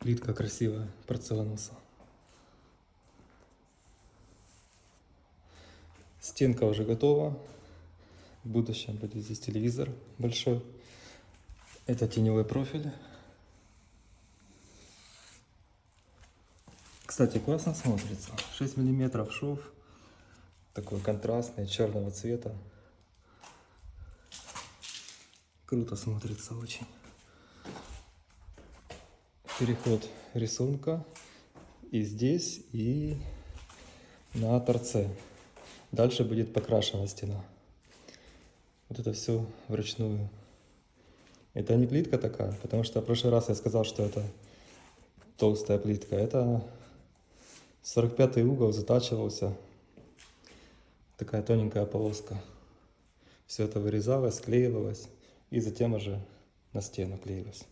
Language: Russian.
Плитка красивая, порцеляноса. Стенка уже готова. В будущем будет здесь телевизор большой. Это теневой профиль. Кстати, классно смотрится. 6 миллиметров шов. Такой контрастный, черного цвета. Круто смотрится очень. Переход рисунка и здесь, и на торце. Дальше будет покрашена стена. Вот это все вручную. Это не плитка такая, потому что в прошлый раз я сказал, что это толстая плитка. Это 45-й угол затачивался. Такая тоненькая полоска. Все это вырезалось, склеивалось и затем уже на стену клеилось.